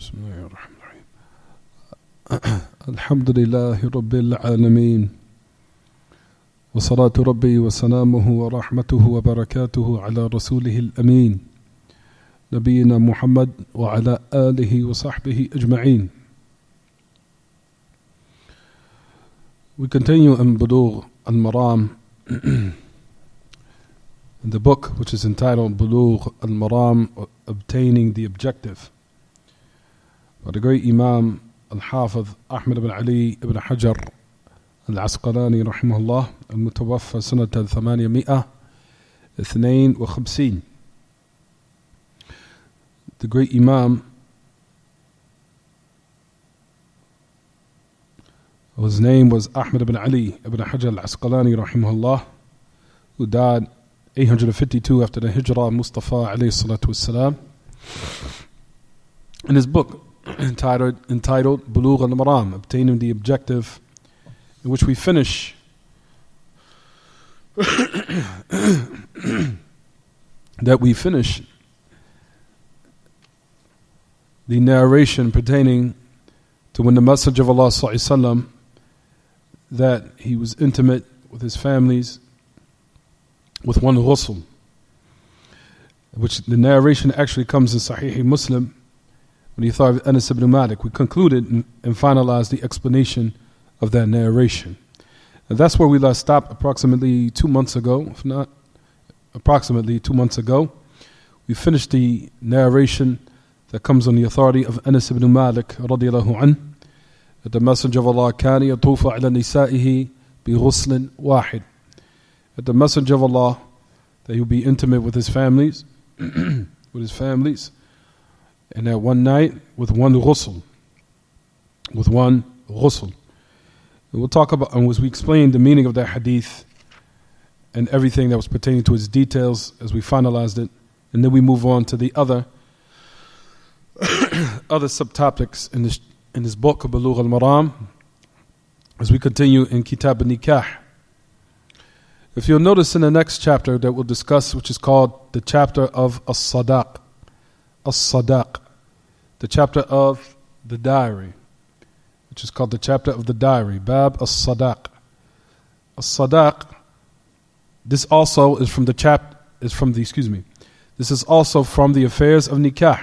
بسم الله الرحمن الرحيم. الحمد لله رب العالمين، وصلاة ربي وسلامه ورحمته وبركاته على رسوله الأمين نبينا محمد وعلى آله وصحبه أجمعين. We continue in Buloogh al-Maraam, in the book which is entitled Buloogh al-Maraam, Obtaining the Objective, by the great Imam al-Hafiz Ahmad ibn Ali ibn Hajar al-Asqalani rahimahullah, al-Mutawaffa sanata 852. The great Imam, whose name was Ahmad ibn Ali ibn Hajar al-Asqalani rahimahullah, who died 852 after the Hijrah of Mustafa alayhi salatu wassalam, in his book entitled Buloogh al-Maraam, Obtaining the Objective, in which we finish the narration pertaining to when the Messenger of Allah sallallahu alaihi wasallam, that he was intimate with his families with one ghusl, which the narration actually comes in Sahih Muslim when he thought of Anas ibn Malik. We concluded and finalized the explanation of that narration. And that's where we last stopped approximately 2 months ago, if not approximately 2 months ago. We finished the narration that comes on the authority of Anas ibn Malik radiyallahu anhu, that the Messenger of Allah كان يطوف على نسائه بغسل واحد, that the Messenger of Allah, that he would be intimate with his families, and that one night with one ghusl. And we'll talk about, and as we explain the meaning of that hadith and everything that was pertaining to its details as we finalized it, and then we move on to the other subtopics in this book of Buloogh al-Maraam, as we continue in Kitab al-Nikah. If you'll notice in the next chapter that we'll discuss, which is called the chapter of As-Sadaq, the chapter of the diary, which is called the chapter of the diary, Bab As-Sadaq. As-Sadaq, this also is from the this is also from the affairs of Nikah,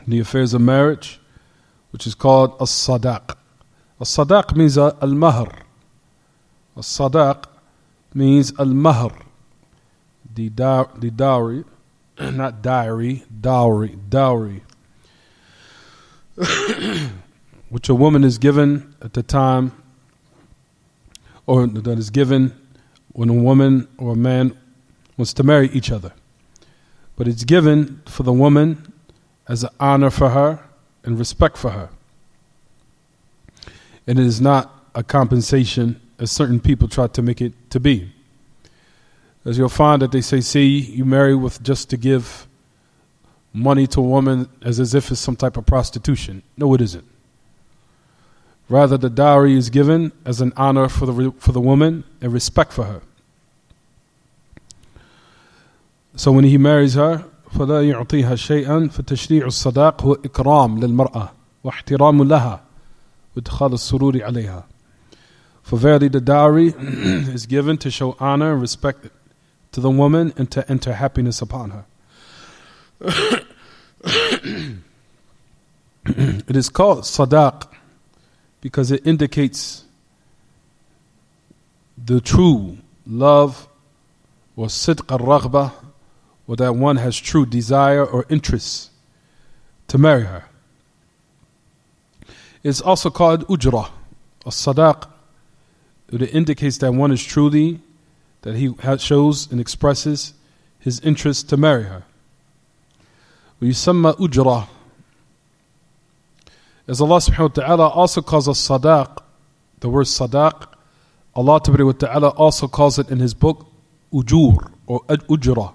the affairs of marriage, which is called As-Sadaq. As-Sadaq means al-mahr. As-Sadaq means al-mahr, the dowry, not diary, dowry, which a woman is given at the time, or that is given when a woman or a man wants to marry each other. But it's given for the woman as an honor for her and respect for her. And it is not a compensation as certain people try to make it to be. As you'll find that they say, see, you marry with just to give money to a woman as if it's some type of prostitution. No, it isn't. Rather, the dowry is given as an honor for the woman and respect for her. So when he marries her, فَلَا يُعْطِيهَا شَيْئًا فَتَشْرِيعُ الصَّدَاقِ هُوَ إِكْرَامٌ لِلْمَرْأَةِ وَاحْتِرَامٌ لَهَا وَإِدْخَالُ السُّرُورِ عَلَيْهَا. For verily the dowry is given to show honor and respect to the woman and to enter happiness upon her. It is called sadaq because it indicates the true love, or sidq al-raghbah, or that one has true desire or interest to marry her. It's also called ujrah, or sadaq. It indicates that one is truly, that he shows and expresses his interest to marry her. ويسمى ujrah. As Allah subhanahu wa ta'ala also calls us sadaq, the word sadaq, Allah subhanahu wa ta'ala also calls it in his book ujur, or ujrah.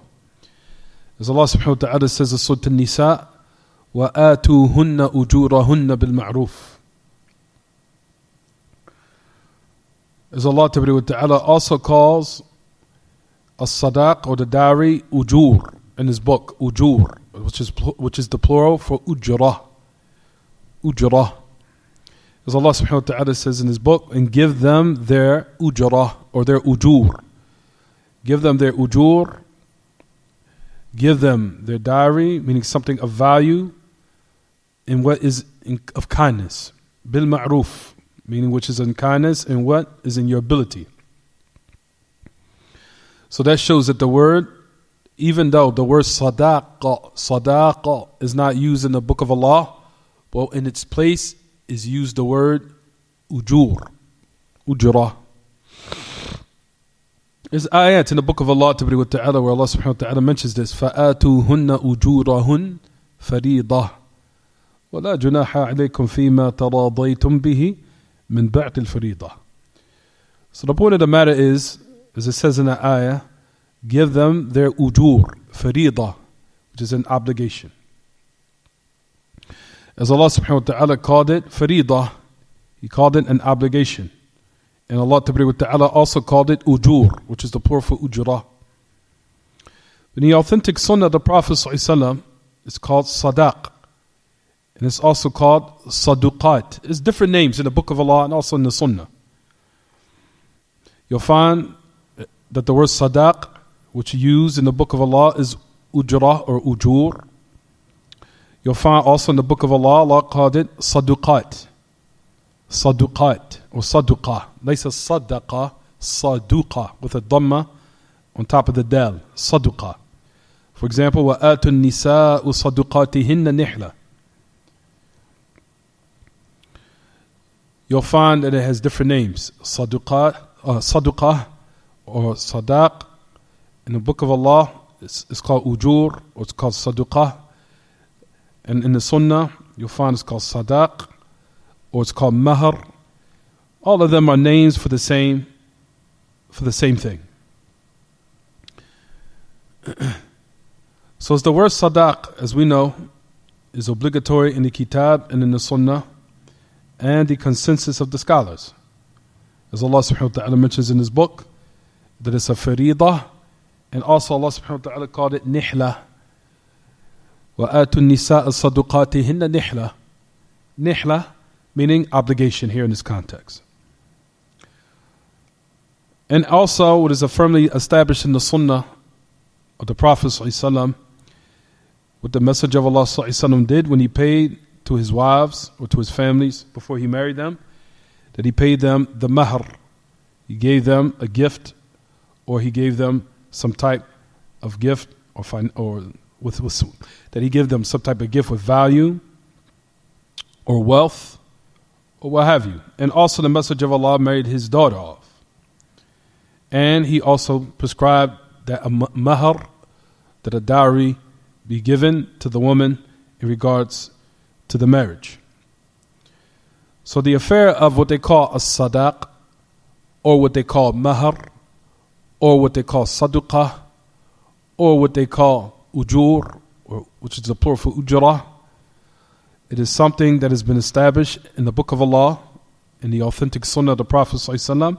As Allah subhanahu wa ta'ala says in Surah An-Nisa, وَآتُوهُنَّ أُجُورَهُنَّ بِالْمَعْرُوفِ. As Allah Ta'ala also calls as-sadaq, or the dowry, ujur, in his book, ujur, which is the plural for ujrah. Ujrah. As Allah subhanahu wa ta'ala says in His book, and give them their ujrah, or their ujur. Give them their ujur. Give them their dowry, meaning something of value, in what is of kindness. Bil ma'ruf, meaning which is in kindness and what is in your ability. So that shows that the word, even though the word sadaqa is not used in the book of Allah, well, in its place is used the word ujur, ujrah. There's ayat in the book of Allah Ta'ala where Allah subhanahu wa ta'ala mentions this. فَآتُوهُنَّ أُجُورَهُنْ فَرِيضَةً وَلَا جُنَاحَ عَلَيْكُمْ فِيمَا تَرَاضَيْتُمْ بِهِ مِنْ بَعْدِ الْفَرِيضَةِ. So the point of the matter is, as it says in the ayah, give them their ujur, faridah, which is an obligation. As Allah subhanahu wa ta'ala called it faridah, He called it an obligation. And Allah ta'ala also called it ujur, which is the plural for ujrah. In the authentic sunnah of the Prophet ﷺ, it's called sadaq. And it's also called saduqat. It's different names in the book of Allah and also in the sunnah. You'll find that the word sadaq, which is used in the book of Allah, is ujrah or ujur. You'll find also in the book of Allah, Allah called it saduqat. Saduqat or saduqa. Laysa sadaqa, saduqa, with a dhamma on top of the dal. Saduqa. For example, وَآتُ النِّسَاءُ صَدُقَاتِهِنَّ نِحْلَةً. You'll find that it has different names. Saduqah or sadaq. In the book of Allah, it's called ujur, or it's called saduqah. And in the sunnah, you'll find it's called sadaq, or it's called mahar. All of them are names for the same thing. So it's the word sadaq, as we know, is obligatory in the kitab and in the sunnah, and the consensus of the scholars. As Allah subhanahu wa ta'ala mentions in His book, that it's a faridah, and also Allah subhanahu wa ta'ala called it nihla. وَآتُ النِّسَاءَ صَدُقَاتِهِنَّ nihla. Nihla, meaning obligation here in this context. And also what is firmly established in the sunnah of the Prophet ﷺ, what the Messenger of Allah ﷺ did when he paid to his wives or to his families before he married them, that he paid them the mahr. He gave them a gift, or he gave them some type of gift, that he gave them some type of gift with value or wealth or what have you. And also the Messenger of Allah married his daughter off. And he also prescribed that a mahr, that a dowry, be given to the woman in regards to the marriage. So the affair of what they call a sadaq, or what they call mahr, or what they call saduqah, or what they call ujur, or which is the plural for ujrah, it is something that has been established in the book of Allah, in the authentic sunnah of the Prophet ﷺ,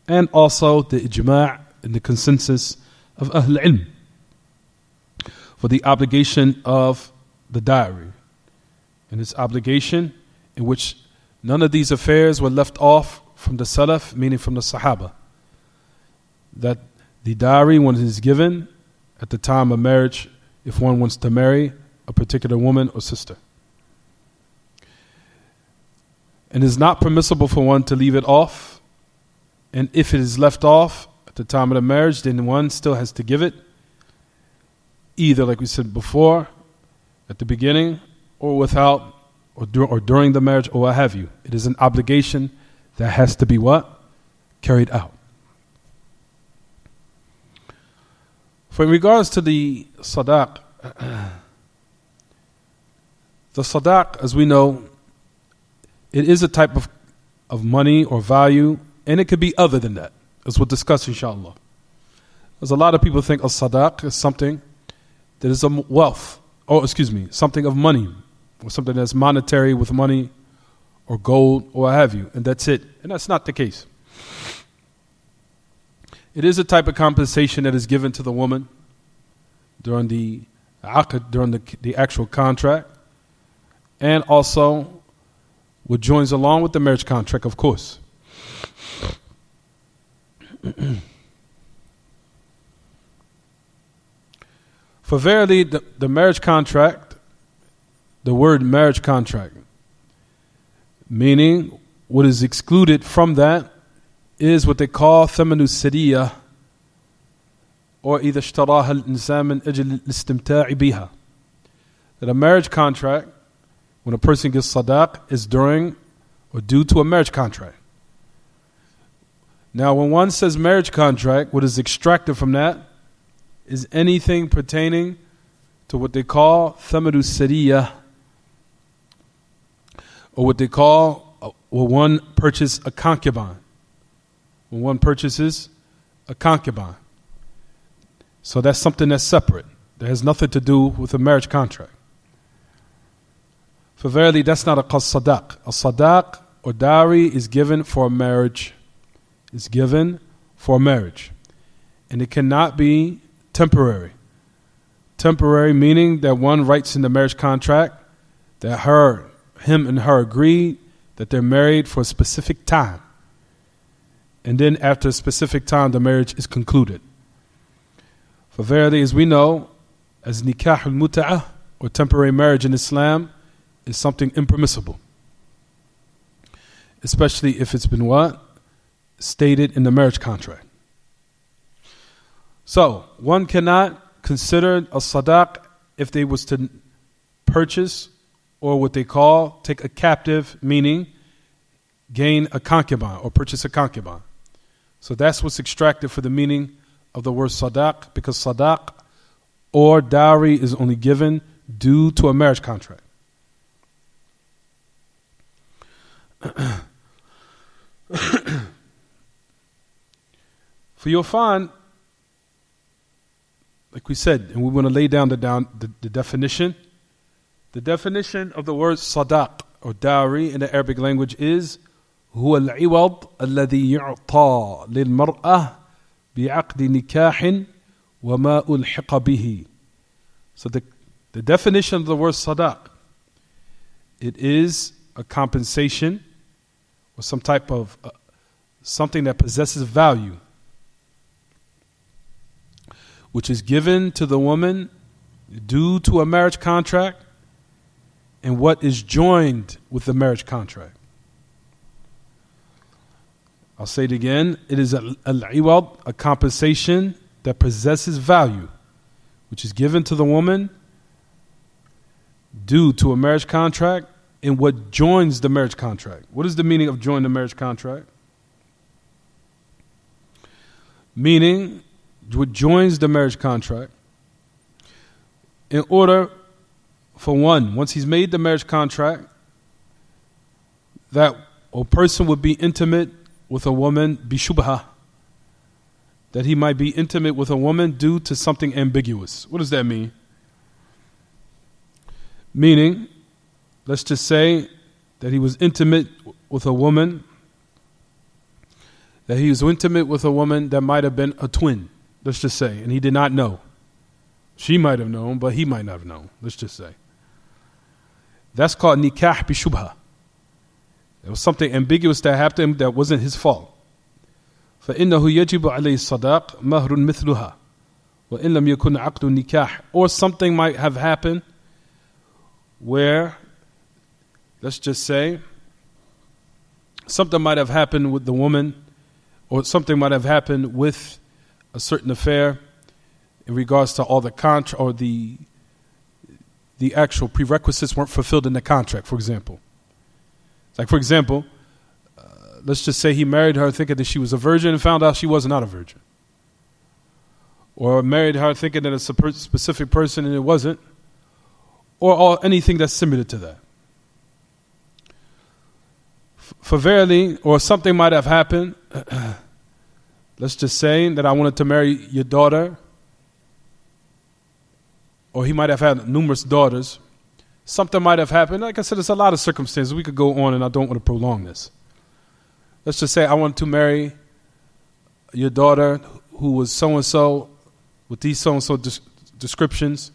and also the ijma' and the consensus of Ahl Ilm for the obligation of the dowry. And this obligation in which none of these affairs were left off from the Salaf, meaning from the Sahaba. That the dowry, when it is given at the time of marriage, if one wants to marry a particular woman or sister. And it is not permissible for one to leave it off. And if it is left off at the time of the marriage, then one still has to give it. Either, like we said before, at the beginning, or without, or during the marriage, or what have you. It is an obligation that has to be what? Carried out. For in regards to the sadaq, as we know, it is a type of money or value, and it could be other than that, as we'll discuss inshallah. There's a lot of people think a sadaq is something that is a wealth, something of money, or something that's monetary with money, or gold, or what have you, and that's it. And that's not the case. It is a type of compensation that is given to the woman during the aqd during the actual contract, and also what joins along with the marriage contract, of course. For verily, the marriage contract, the word marriage contract, meaning what is excluded from that is what they call thamanu sariya, or إذا اشتراها الإنسان من أجل الاستمتاع بها. That a marriage contract, when a person gets sadaq, is during or due to a marriage contract. Now, when one says marriage contract, what is extracted from that is anything pertaining to what they call thamanu sariya, or what they call when one purchases a concubine. When one purchases a concubine. So that's something that's separate. That has nothing to do with a marriage contract. For verily, that's not a sadaq. A sadaq or dowry is given for a marriage. It's given for a marriage. And it cannot be temporary. Temporary meaning that one writes in the marriage contract that him and her agree that they're married for a specific time. And then after a specific time, the marriage is concluded. For verily, as we know, as nikah al-mut'ah, or temporary marriage in Islam, is something impermissible. Especially if it's been what? Stated in the marriage contract. So, one cannot consider a sadaq if they was to purchase, or what they call take a captive, meaning gain a concubine or purchase a concubine. So that's what's extracted for the meaning of the word sadaq, because sadaq or dowry is only given due to a marriage contract. For you'll find, like we said, and we want to lay down the definition. The definition of the word sadaq or dowry in the Arabic language is هو العوض الذي يعطى للمرأة بعقد نكاح وما ألحق به. So the definition of the word sadaq, it is a compensation or some type of something that possesses value, which is given to the woman due to a marriage contract and what is joined with the marriage contract. I'll say it again. It is al-iwad, a compensation that possesses value, which is given to the woman due to a marriage contract and what joins the marriage contract. What is the meaning of join the marriage contract? Meaning, what joins the marriage contract in order for one, once he's made the marriage contract, that a person would be intimate with a woman bishubha, that he might be intimate with a woman due to something ambiguous. What does that mean? Meaning, let's just say that he was intimate with a woman, that might have been a twin, let's just say, and he did not know. She might have known, but he might not have known, let's just say. That's called nikah bishubha. It was something ambiguous that happened to him that wasn't his fault. فَإِنَّهُ يَجِبُ عَلَيْهِ الصَّدَاقِ مَهْرٌ مِثْلُهَا وَإِن لَمْ يَكُنْ عَقْدُ النِّكَاحِ. Or something might have happened where, let's just say, something might have happened with the woman, or something might have happened with a certain affair in regards to all the contract, or the actual prerequisites weren't fulfilled in the contract, for example. Like, for example, let's just say he married her thinking that she was a virgin and found out she was not a virgin. Or married her thinking that it's a specific person and it wasn't. Or anything that's similar to that. For verily, or something might have happened, let's just say that I wanted to marry your daughter, or he might have had numerous daughters. Something might have happened. Like I said, there's a lot of circumstances. We could go on, and I don't want to prolong this. Let's just say I want to marry your daughter who was so-and-so with these so-and-so descriptions,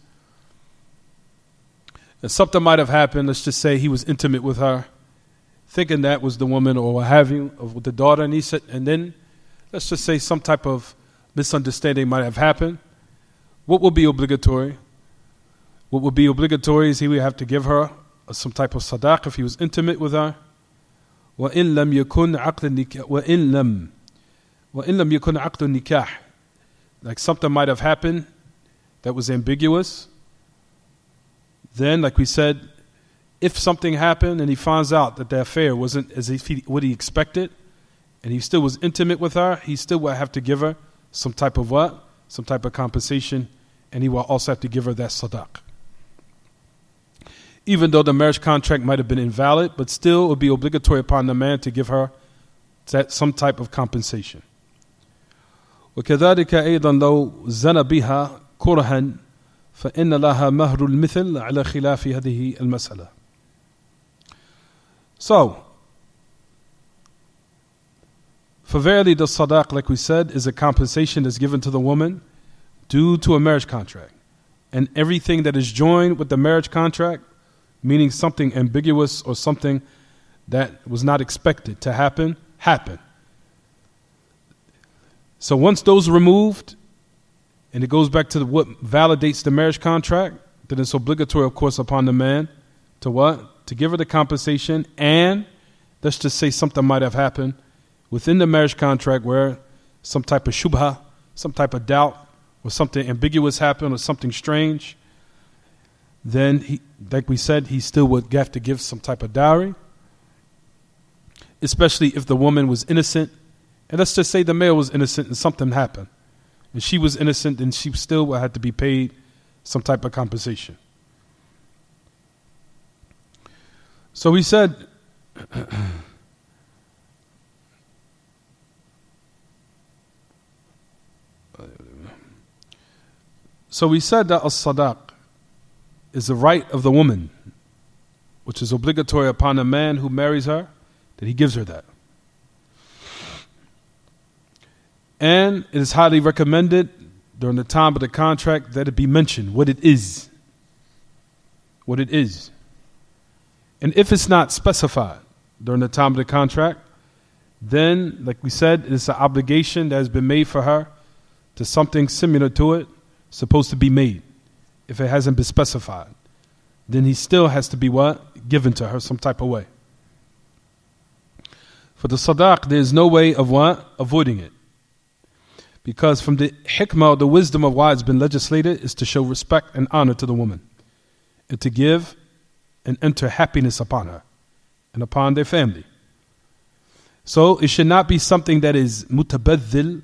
And something might have happened. Let's just say he was intimate with her, thinking that was the woman or what have you, of the daughter. And he said, and then let's just say some type of misunderstanding might have happened. What will be obligatory? What would be obligatory is he would have to give her some type of sadaq if he was intimate with her. وَإِن لَمْ يَكُنْ عَقْدُ النِّكَاحِ وَإِن لَمْ يَكُنْ عَقْدُ النِّكَاحِ. Like something might have happened that was ambiguous. Then, like we said, if something happened and he finds out that the affair wasn't as what he expected, and he still was intimate with her, he still will have to give her some type of what? Some type of compensation, and he will also have to give her that sadaq. Even though the marriage contract might have been invalid, but still it would be obligatory upon the man to give her some type of compensation. وكذلك أيضا لو زنى بها كرها فإن لها مهر المثل على خلاف هذه المسألة. So, for verily the sadaq, like we said, is a compensation that's given to the woman due to a marriage contract. And everything that is joined with the marriage contract, meaning something ambiguous or something that was not expected to happen, happened. So once those are removed, and it goes back to what validates the marriage contract, then it's obligatory, of course, upon the man to what? To give her the compensation, and let's just say something might have happened within the marriage contract where some type of shubha, some type of doubt, or something ambiguous happened, or something strange, then, he, like we said, he still would have to give some type of dowry, especially if the woman was innocent. And let's just say the male was innocent and something happened, and she was innocent, and she still would have to be paid some type of compensation. So we said, that as-sadaq is the right of the woman, which is obligatory upon a man who marries her, that he gives her that. And it is highly recommended during the time of the contract that it be mentioned what it is. What it is. And if it's not specified during the time of the contract, then, like we said, it's an obligation that has been made for her to something similar to it, supposed to be made. If it hasn't been specified, then he still has to be what? Given to her some type of way. For the sadaq, there is no way of what? Avoiding it. Because from the hikmah, the wisdom of why it's been legislated, is to show respect and honor to the woman, and to give and enter happiness upon her and upon their family. So it should not be something that is mutabadhil.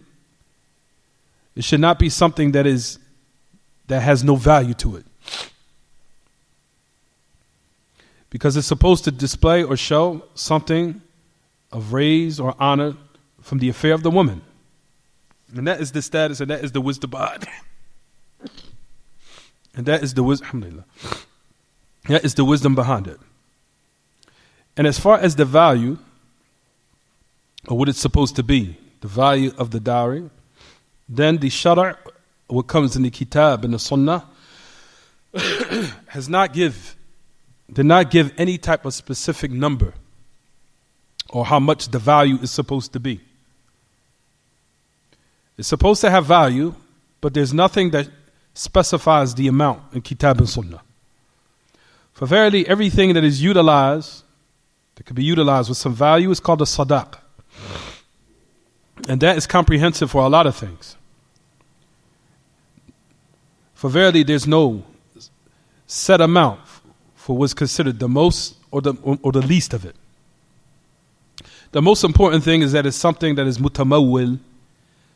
It should not be something that has no value to it. Because it's supposed to display or show something of raise or honor from the affair of the woman. And that is the status, and that is the wisdom behind it. And that is the wisdom, alhamdulillah. That is the wisdom behind it. And as far as the value, or what it's supposed to be, the value of the dowry, then the shara', what comes in the kitab and the sunnah, did not give any type of specific number or how much the value is supposed to be. It's supposed to have value, but there's nothing that specifies the amount in kitab and sunnah. For verily, everything that is utilized, that could be utilized with some value, is called a sadaq. And that is comprehensive for a lot of things. For verily, there's no set amount for what's considered the most or the least of it. The most important thing is that it's something that is mutamawwil,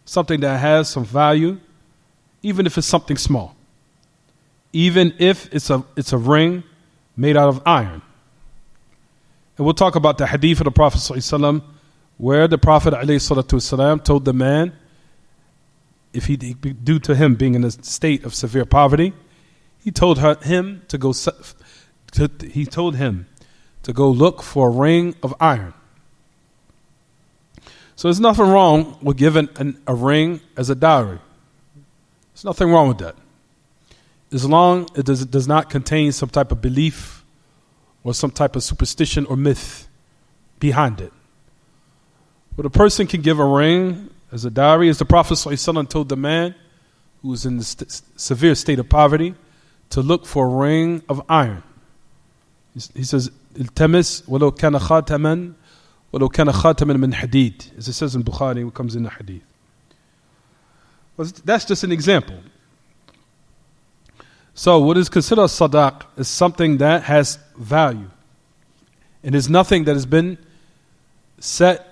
something that has some value, even if it's something small. Even if it's a ring made out of iron. And we'll talk about the hadith of the Prophet ﷺ, where the Prophet ﷺ told the man, if due to him being in a state of severe poverty, he told him to go look for a ring of iron. So there's nothing wrong with giving a ring as a dowry. There's nothing wrong with that. as long as it does not contain some type of belief or some type of superstition or myth behind it. But a person can give a ring as a dowry, as the Prophet ﷺ told the man who was in the severe state of poverty to look for a ring of iron. He says, "Iltamis walau kana khataman, walau kana khataman min hadid," as it says in Bukhari, it comes in the hadith. Well, that's just an example. So what is considered a sadaq is something that has value. And is nothing that has been set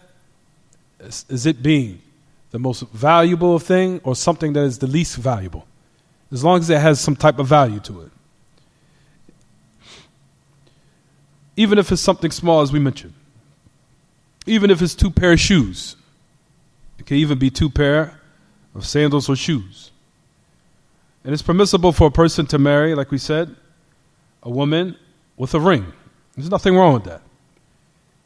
as it being the most valuable thing or something that is the least valuable. As long as it has some type of value to it. Even if it's something small, as we mentioned. Even if it's 2 pair of shoes. It can even be 2 pair of sandals or shoes. And it's permissible for a person to marry, like we said, a woman with a ring. There's nothing wrong with that.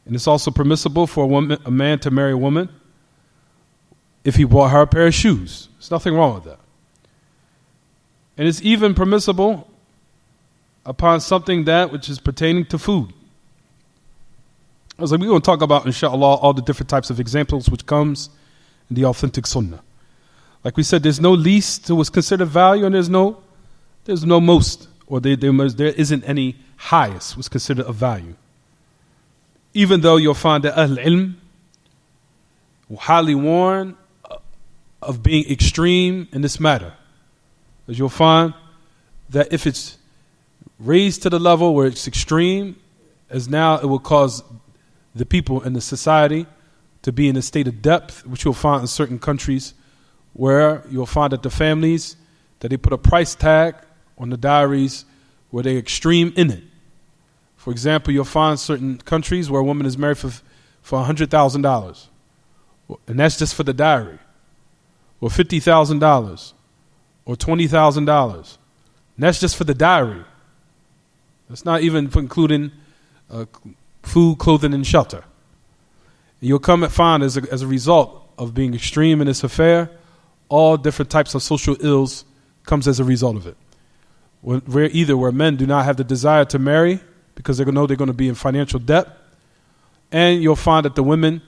And it's also permissible for a man to marry a woman if he bought her a pair of shoes. There's nothing wrong with that. And it's even permissible upon something that which is pertaining to food. I was like, we're going to talk about, inshallah, all the different types of examples which comes in the authentic sunnah. Like we said, there's no least to what's considered value, and there's no most, or there isn't any highest what's considered of value. Even though you'll find that Ahl Ilm will highly warn of being extreme in this matter. Because you'll find that if it's raised to the level where it's extreme, as now it will cause the people in the society to be in a state of depth, which you'll find in certain countries, where you'll find that the families, that they put a price tag on the dowries where they're extreme in it. For example, you'll find certain countries where a woman is married for $100,000. And that's just for the dowry. Or $50,000. Or $20,000. And that's just for the dowry. That's not even including food, clothing, and shelter. And you'll come and find as a result of being extreme in this affair, all different types of social ills comes as a result of it. Where men do not have the desire to marry because they know they're going to be in financial debt, and you'll find that the women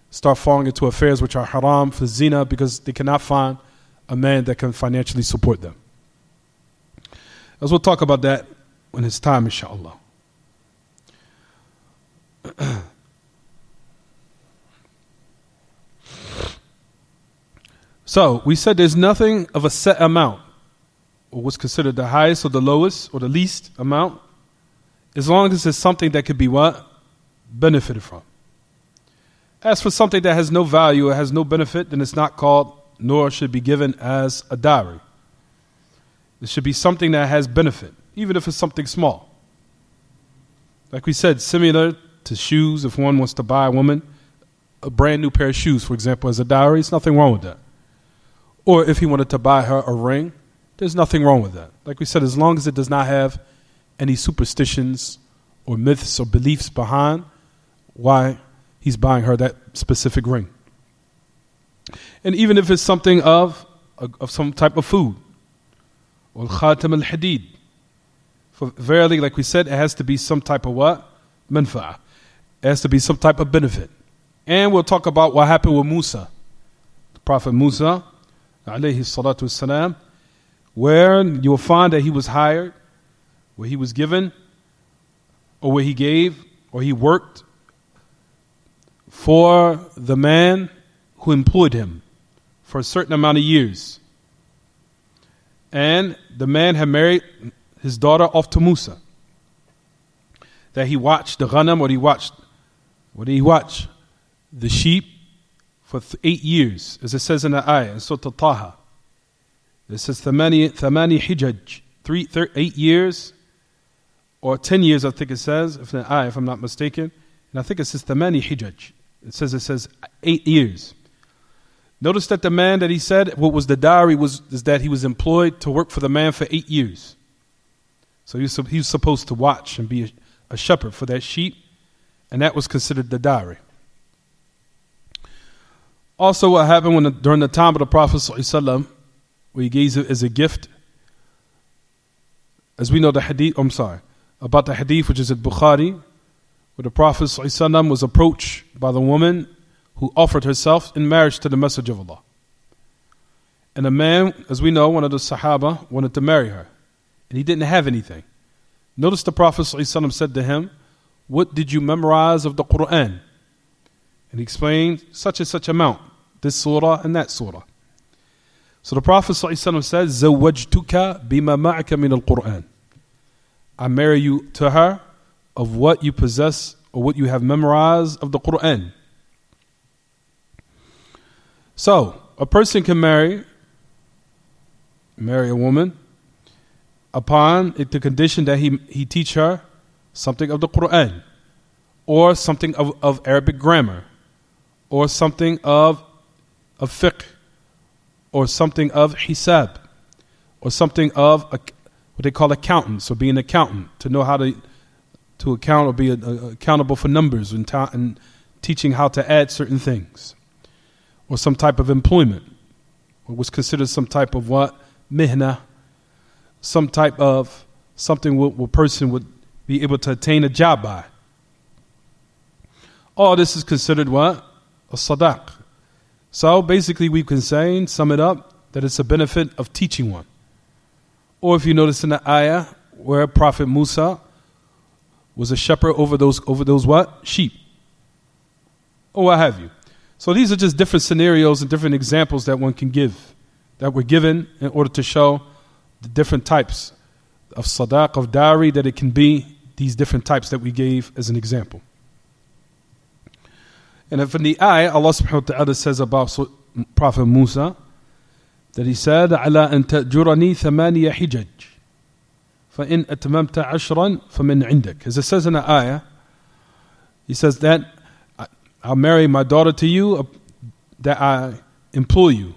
start falling into affairs which are haram for zina because they cannot find a man that can financially support them. As we'll talk about that when it's time, inshallah. So, we said there's nothing of a set amount, or what's considered the highest or the lowest or the least amount, as long as it's something that could be what? Benefited from. As for something that has no value or has no benefit, then it's not called, nor should be given as a dowry. It should be something that has benefit, even if it's something small. Like we said, similar to shoes, if one wants to buy a woman a brand new pair of shoes, for example, as a dowry, there's nothing wrong with that. Or if he wanted to buy her a ring, there's nothing wrong with that. Like we said, as long as it does not have any superstitions or myths or beliefs behind why he's buying her that specific ring. And even if it's something of some type of food, or khatam al-hadid, for verily, like we said, it has to be some type of what? Manfa'ah. It has to be some type of benefit. And we'll talk about what happened with Musa, the Prophet Musa, alayhi salatu wassalam, where you'll find that he was hired, where he was given, or where he gave, or he worked for the man who employed him for a certain amount of years. And the man had married his daughter off to Musa. That he watched the ghanam, or what did he watch? The sheep for 8 years, as it says in the ayah, in Surah Taha. It says, Thamani hijaj, 8 years, or 10 years, I think it says, if I'm not mistaken. And I think it says Thamani hijaj. It says 8 years. Notice that the man that he said, what was the dowry, is that he was employed to work for the man for 8 years. So he was supposed to watch and be a shepherd for that sheep, and that was considered the dowry. Also, what happened during the time of the Prophet ﷺ, where he gave it as a gift as we know the hadith, about the hadith which is at Bukhari, where the Prophet ﷺ was approached by the woman who offered herself in marriage to the Messenger of Allah. And a man, as we know, one of the Sahaba, wanted to marry her. And he didn't have anything. Notice the Prophet ﷺ said to him, "What did you memorize of the Quran?" And he explained, such and such amount, this surah and that surah. So the Prophet ﷺ said, "Zawwajtuka bima ma'aka min al-Quran." I marry you to her of what you possess or what you have memorized of the Quran. So, a person can marry a woman upon the condition that he teach her something of the Quran, or something of Arabic grammar, or something of fiqh, or something of hisab, or something of what they call accountants, or be an accountant, to know how to account or be accountable for numbers and teaching how to add certain things, or some type of employment, or what's considered some type of what? Mihna, some type of something where a person would be able to attain a job by. All this is considered what? A sadaq. So basically we can say, and sum it up, that it's a benefit of teaching one. Or if you notice in the ayah where Prophet Musa was a shepherd over those what? Sheep. Or what have you. So these are just different scenarios and different examples that one can give, that were given in order to show the different types of sadaq, of dowry, that it can be these different types that we gave as an example. And if in the ayah, Allah subhanahu wa ta'ala says about Prophet Musa, that he said, عَلَىٰ أَن تَأْجُرَنِي ثَمَانِيَ حِجَجٍ فَإِنْ أَتْمَمْتَ عَشْرًا فَمِنْ عِنْدَكَ. As it says in the ayah, he says that I'll marry my daughter to you, that I employ you,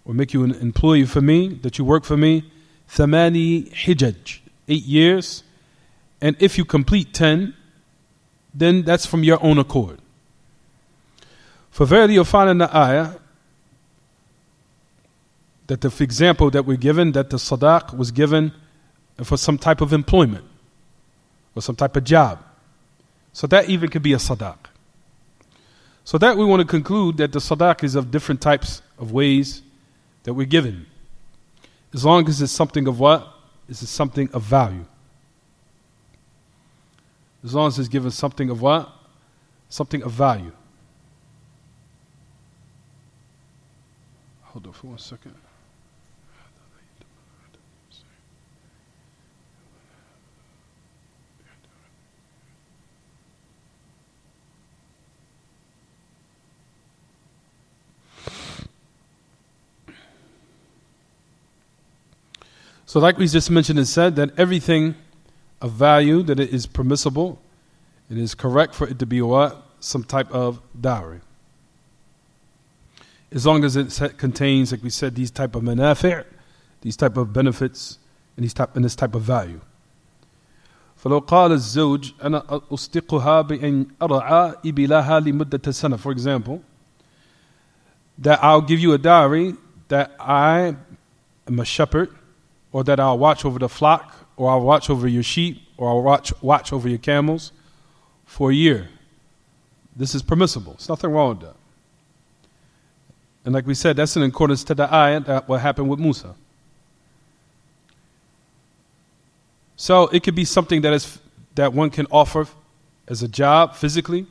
or make you an employee for me, that you work for me, ثَمَانِي حِجَجٍ, 8 years, and if you complete 10, then that's from your own accord. For verily you'll find in the ayah that the example that we're given, that the sadaq was given for some type of employment or some type of job. So that even could be a sadaq. So that we want to conclude that the sadaq is of different types of ways that we're given. As long as it's something of what? It's something of value. As long as it's given something of what? Something of value. Hold on for 1 second. So like we just mentioned and said, that everything of value, that it is permissible, it is correct for it to be what? Some type of dowry. As long as it contains, like we said, these type of manafi', these type of benefits, and this type of value. فلو قال الزوج أنا أصدقها بأن أرعى إبلها لمدة سنة. For example, that I'll give you a dowry, that I am a shepherd, or that I'll watch over the flock, or I'll watch over your sheep, or I'll watch over your camels for a year. This is permissible. There's nothing wrong with that. And like we said, that's in accordance to the ayah that what happened with Musa. So it could be something that one can offer as a job physically,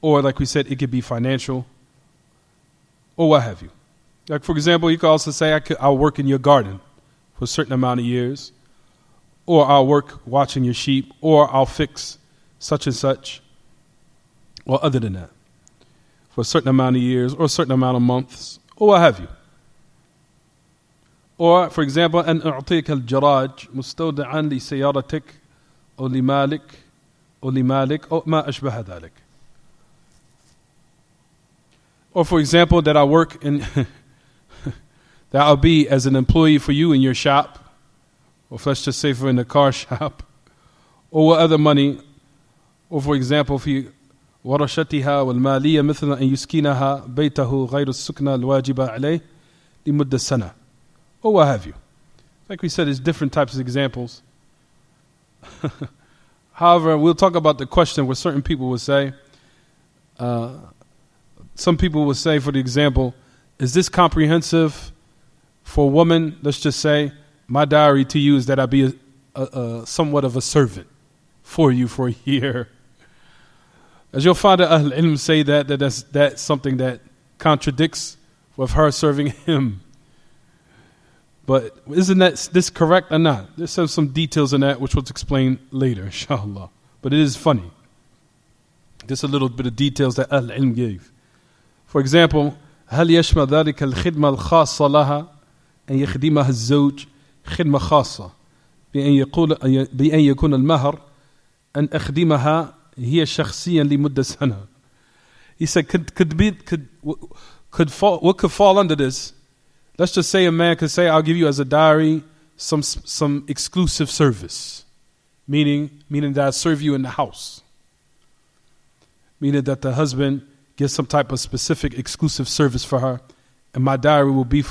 or like we said, it could be financial, or what have you. Like for example, you could also say, I'll work in your garden for a certain amount of years, or I'll work watching your sheep, or I'll fix such and such, or other than that, for a certain amount of years, or a certain amount of months, or what have you. Or, for example, أن أعطيك الجراج مستودعا لسيارتك أو لمالك أو ما أشبه ذلك. Or, for example, that I work in, that I'll be as an employee for you in your shop, or let's just say for in the car shop, or what other money, or for example, في ورشتها والمالية مثل أن يسكنها بيته غير السكنة الواجبة عليه لمدة سنة. Or what have you. Like we said, there's different types of examples However, we'll talk about the question where certain people would say, some people would say, for the example, is this comprehensive for a woman? Let's just say, my dowry to you is that I be a somewhat of a servant for you for a year. As your father Ahl Ilm say that's something that contradicts with her serving him. But isn't this correct or not? There's some details in that which we'll explain later, inshallah. But it is funny. Just a little bit of details that Ahl Ilm gave. For example, هل يشمل ذلك الخدمة الخاصة لها أن يخدمها الزوج خدمة خاصة بأن يكون المهر أن أخدمها هي شخصيا لمدة سنة. He said, what could fall under this? Let's just say a man could say, I'll give you as a dowry some exclusive service, meaning that I serve you in the house, meaning that the husband gets some type of specific exclusive service for her, and my dowry will be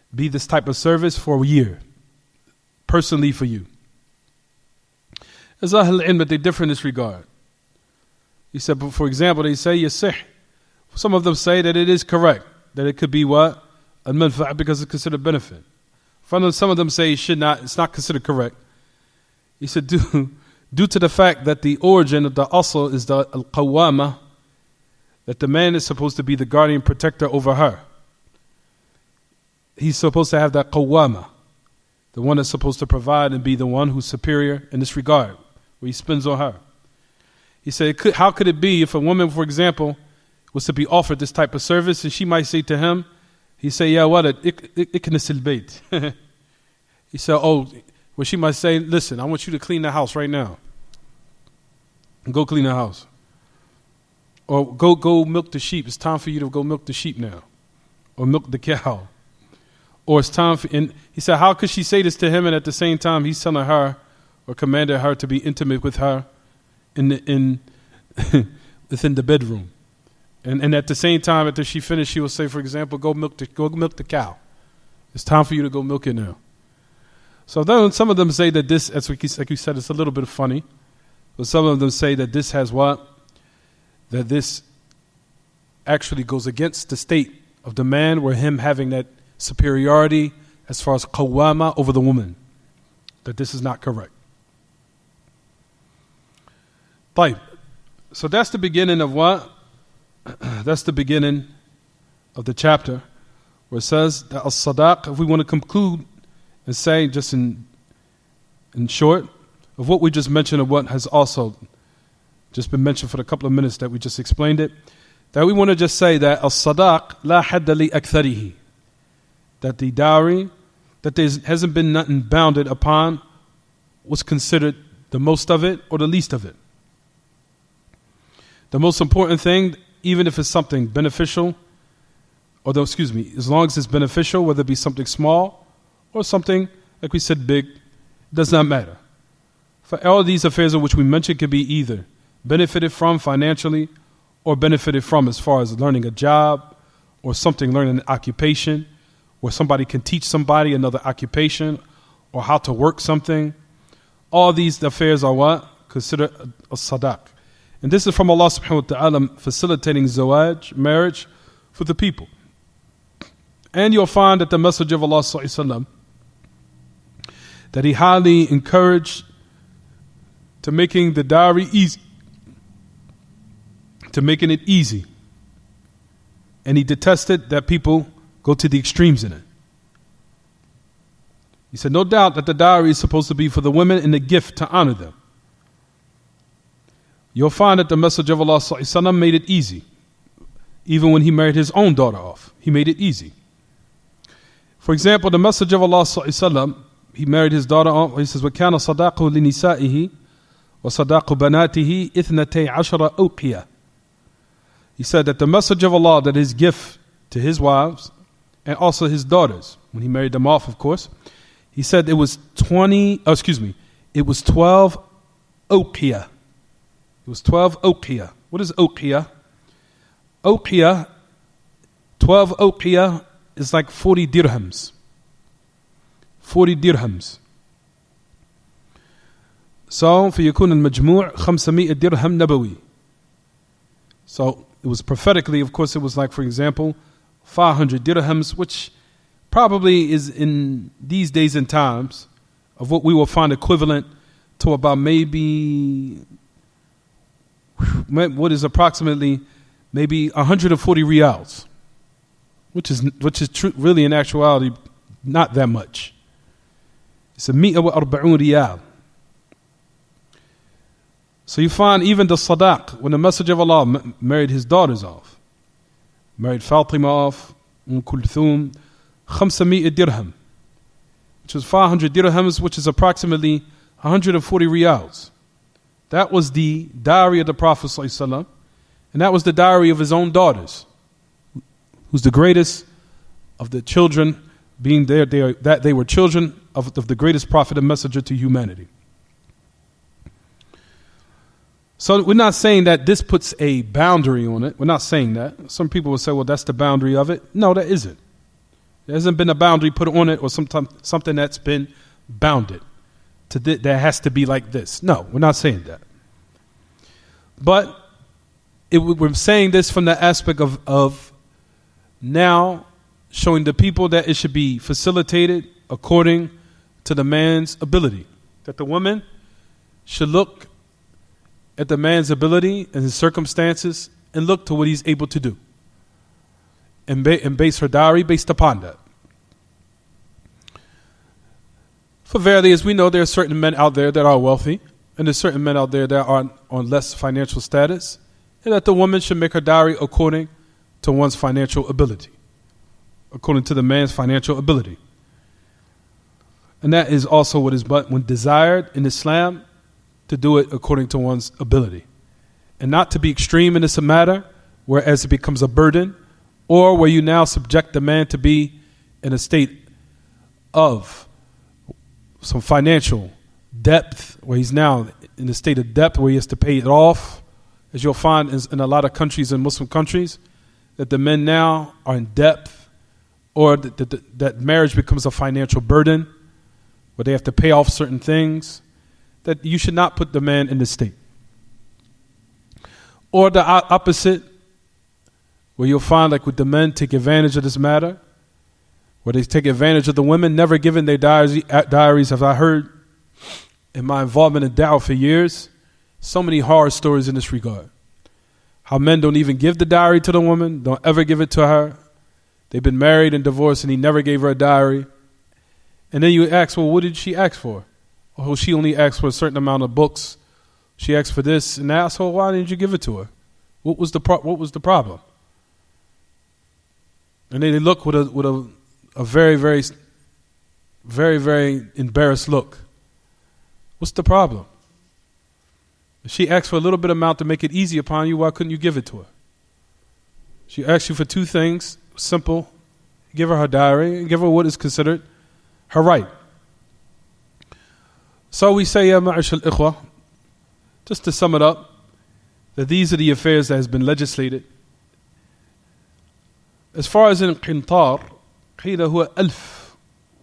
this type of service for a year, personally for you. As Ahl Ilm, they differ in this regard. He said, for example, they say yasih. Some of them say that it is correct, that it could be what? Al-manfa' because it's considered benefit. Some of them say it's not considered correct. He said, due to the fact that the origin of the asl is the al-qawwama, that the man is supposed to be the guardian protector over her. He's supposed to have that qawwama, the one that's supposed to provide and be the one who's superior in this regard, where he spends on her. He said, how could it be if a woman, for example, was to be offered this type of service, and she might say to him, he say, yeah, what iknis al-bayt. He said, well, she might say, listen, I want you to clean the house right now. Go clean the house. Or go milk the sheep. It's time for you to go milk the sheep now. Or milk the cow. Or it's time for, and he said, how could she say this to him, and at the same time he's telling her or commanded her to be intimate with her within the bedroom. And at the same time, after she finished, she will say, for example, go milk the cow. It's time for you to go milk it now. So then some of them say that this, as like you said, it's a little bit funny. But some of them say that this has what? That this actually goes against the state of the man, where him having that superiority as far as qawwama over the woman. That this is not correct. طيب. So that's the beginning of what? That's the beginning of the chapter, where it says that as-sadaq, if we want to conclude and say just in short of what we just mentioned, of what has also just been mentioned for the couple of minutes that we just explained it, that we want to just say that as-sadaq la hadda li aktharihi, that the dowry, that there hasn't been nothing bounded upon what's considered the most of it or the least of it. The most important thing, even if it's something beneficial, as long as it's beneficial, whether it be something small or something, like we said, big, it does not matter. For all these affairs in which we mentioned can be either benefited from financially or benefited from as far as learning a job or learning an occupation, where somebody can teach somebody another occupation or how to work something. All these affairs are what? Considered a sadaq. And this is from Allah subhanahu wa ta'ala facilitating zawaj, marriage, for the people. And you'll find that the Messenger of Allah sallallahu alaihi wasallam, that he highly encouraged to making the dowry easy, to making it easy. And he detested that people go to the extremes in it. He said, no doubt that the dowry is supposed to be for the women and a gift to honor them. You'll find that the Messenger of Allah sallallahu alaihi wasallam made it easy. Even when he married his own daughter off, he made it easy. For example, the Messenger of Allah sallallahu alaihi wasallam, he married his daughter off. He says, وَكَانَ صَدَاقُهُ لِنِسَائِهِ وَصَدَاقُ بَنَاتِهِ إِثْنَتَيْ عَشَرَ أُوقِيَةً. He said that the Messenger of Allah, that his gift to his wives and also his daughters, when he married them off, of course, he said it was 12 uqiyah. It was 12 uqiyah. What is uqiyah? Uqiyah, 12 uqiyah is like 40 dirhams. 40 dirhams. So فيكون المجموع 500 درهم نبوي. So it was prophetically, of course, it was like, for example, 500 dirhams, which probably is in these days and times of what we will find equivalent to about maybe what is approximately maybe 140 riyals, which is really in actuality not that much. It's a 140 riyal. So you find even the sadaq, when the Messenger of Allah married his daughters off, married Fatima off, Kulthum, 500 dirham, which was 500 dirhams, which is approximately 140 riyals. That was the dowry of the Prophet ﷺ, and that was the dowry of his own daughters, who's the greatest of the children, being that they were children of the greatest prophet and messenger to humanity. So we're not saying that this puts a boundary on it. We're not saying that. Some people will say, well, that's the boundary of it. No, that isn't. There hasn't been a boundary put on it or something that's been bounded to that has to be like this. No, we're not saying that. But we're saying this from the aspect of now showing the people that it should be facilitated according to the man's ability. That the woman should look at the man's ability and his circumstances and look to what he's able to do. And base her dowry based upon that. For verily, as we know, there are certain men out there that are wealthy, and there's certain men out there that are on less financial status, and that the woman should make her dowry according to one's financial ability, according to the man's financial ability. And that is also what is but when desired in Islam, to do it according to one's ability. And not to be extreme in this matter, whereas it becomes a burden, or where you now subject the man to be in a state of some financial depth, where he's now in a state of depth where he has to pay it off, as you'll find in a lot of countries, in Muslim countries, that the men now are in depth, or that marriage becomes a financial burden, where they have to pay off certain things, that you should not put the man in this state. Or the opposite, where you'll find like with the men take advantage of this matter, where they take advantage of the women, never giving their diaries, as I heard in my involvement in da'wah for years, so many horror stories in this regard. How men don't even give the diary to the woman, don't ever give it to her. They've been married and divorced and he never gave her a diary. And then you ask, well, what did she ask for? Oh, she only asked for a certain amount of books. She asked for this and that. So why didn't you give it to her? What was the problem? And then they look with a very, very, very, very embarrassed look. What's the problem? If she asked for a little bit of amount to make it easy upon you, why couldn't you give it to her? She asked you for two things, simple. Give her diary and give her what is considered her right. So we say, Ya ma'ashal ikhwa, just to sum it up, that these are the affairs that has been legislated. As far as in qintar, قيل هو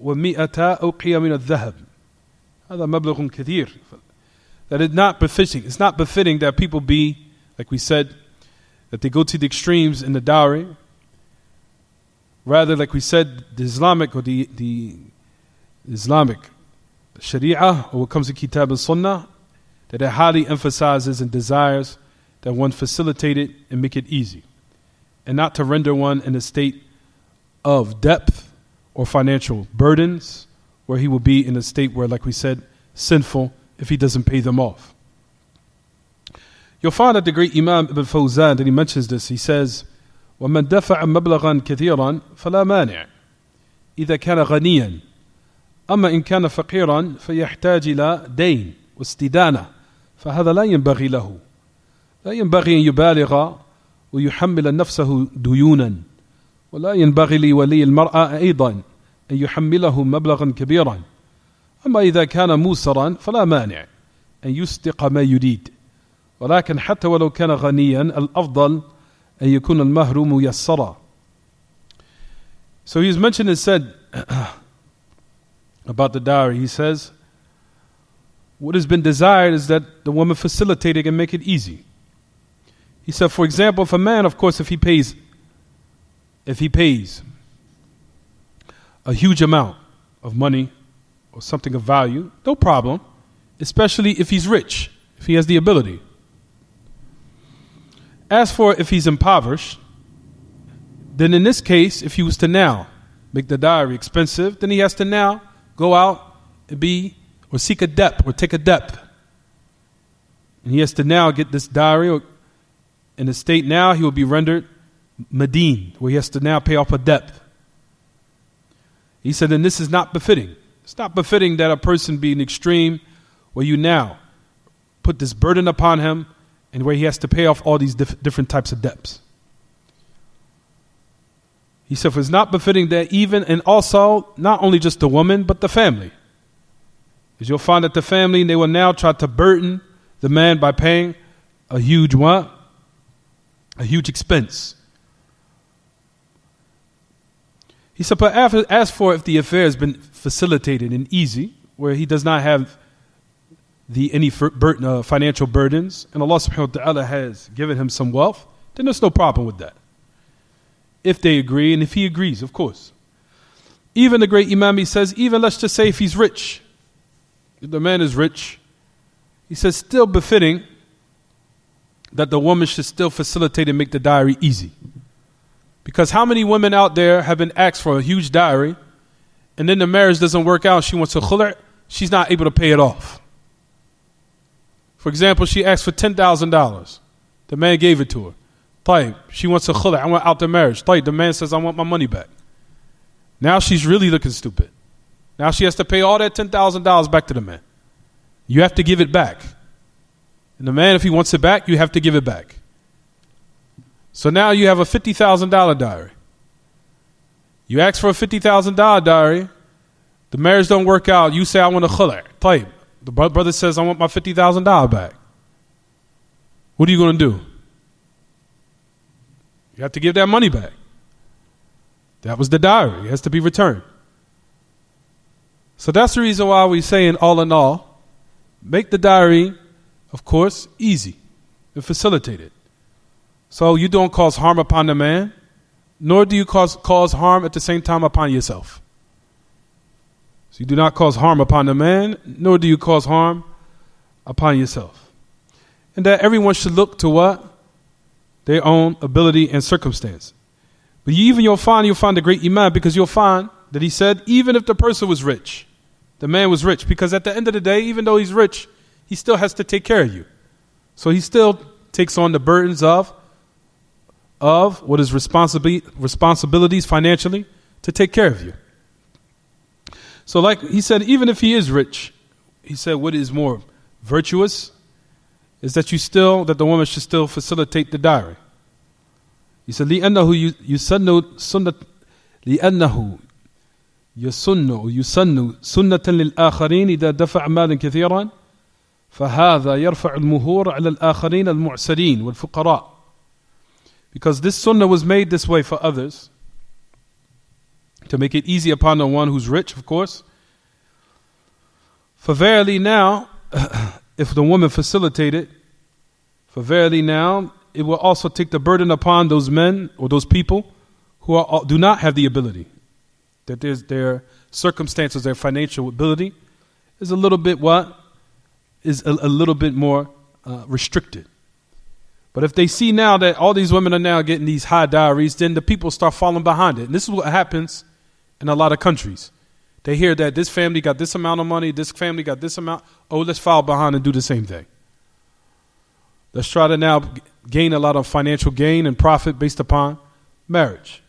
1100 أوقية من الذهب. هذا مبلغ كثير. That it's not befitting. It's not befitting that people be, like we said, that they go to the extremes in the dowry. Rather, like we said, the Islamic or the Islamic Sharia, or what comes to Kitab and Sunnah, that it highly emphasizes and desires that one facilitate it and make it easy, and not to render one in a state of depth or financial burdens, where he will be in a state where, like we said, sinful if he doesn't pay them off. You'll find that the great Imam Ibn Fawzan, that he mentions this, he says, وَمَنْ دَفَعَ مَبْلَغًا كَثِيرًا فَلَا مَانِعٍ إِذَا كَانَ غَنِيًّا أما إن كان فقيرا فيحتاج إلى دين واستدانة فهذا لا ينبغي له. لا ينبغي أن يبالغ ويحمل نفسه ديونا، ولا ينبغي لولي المرأة أيضا أن يحمله مبلغا كبيرا. أما إذا كان موسرا فلا مانع أن يصدق ما يريد، ولكن حتى ولو كان غنيا الأفضل أن يكون المهر ميسرا. So he's mentioned and said about the dowry, he says, what has been desired is that the woman facilitate it and make it easy. He said, for example, if a man, of course, if he pays a huge amount of money or something of value, no problem, especially if he's rich, if he has the ability. As for if he's impoverished, then in this case, if he was to now make the dowry expensive, then he has to now go out and seek a debt or take a debt. And he has to now get this dowry, or in the state now he will be rendered madeen, where he has to now pay off a debt. He said, and this is not befitting. It's not befitting that a person be in extreme where you now put this burden upon him and where he has to pay off all these different types of debts. He said, it's not befitting that even, and also not only just the woman, but the family. Because you'll find that the family, they will now try to burden the man by paying a huge what? A huge expense. He said, but as for if the affair has been facilitated and easy, where he does not have any financial burdens, and Allah subhanahu wa ta'ala has given him some wealth, then there's no problem with that. If they agree, and if he agrees, of course. Even the great Imam, he says, even let's just say if he's rich, if the man is rich, he says still befitting that the woman should still facilitate and make the dowry easy. Because how many women out there have been asked for a huge dowry, and then the marriage doesn't work out, she wants a khula', she's not able to pay it off. For example, she asked for $10,000. The man gave it to her. Tayyib, she wants a khula', I want out the marriage. Tayyib, the man says, I want my money back. Now she's really looking stupid. Now she has to pay all that $10,000 back to the man. You have to give it back. And the man, if he wants it back, you have to give it back. So now you have a $50,000 dowry. You ask for a $50,000 dowry. The marriage don't work out. You say, I want a khula'. Tayyib. The brother says, I want my $50,000 back. What are you going to do? You have to give that money back. That was the dowry. It has to be returned. So that's the reason why we say, in all, make the dowry, of course, easy and facilitate it. So you don't cause harm upon the man, nor do you cause harm at the same time upon yourself. So you do not cause harm upon the man, nor do you cause harm upon yourself. And that everyone should look to what? Their own ability and circumstance. But you'll find the great Imam, because you'll find that he said, even if the person was rich, the man was rich, because at the end of the day, even though he's rich, he still has to take care of you. So he still takes on the burdens of what is responsibilities financially to take care of you. So like he said, even if he is rich, he said what is more virtuous is that the woman should still facilitate the dowry. He said, لِأَنَّهُ يُسَنُّ سُنَّةً لِلْآخَرِينَ إِذَا دَفَعَ مَالًا كَثِيرًا فَهَذَا يَرْفَعُ الْمُهُورَ عَلَى الْآخَرِينَ الْمُعْسَرِينَ وَالْفُقَرَاءِ. Because this sunnah was made this way for others, to make it easy upon the one who's rich, of course. For verily now, if the woman facilitated, for verily now, it will also take the burden upon those men or those people who do not have the ability. That their circumstances, their financial ability is a little bit more restricted. But if they see now that all these women are now getting these high dowries, then the people start falling behind it. And this is what happens in a lot of countries. They hear that this family got this amount of money, this family got this amount. Oh, let's fall behind and do the same thing. Let's try to now gain a lot of financial gain and profit based upon marriage.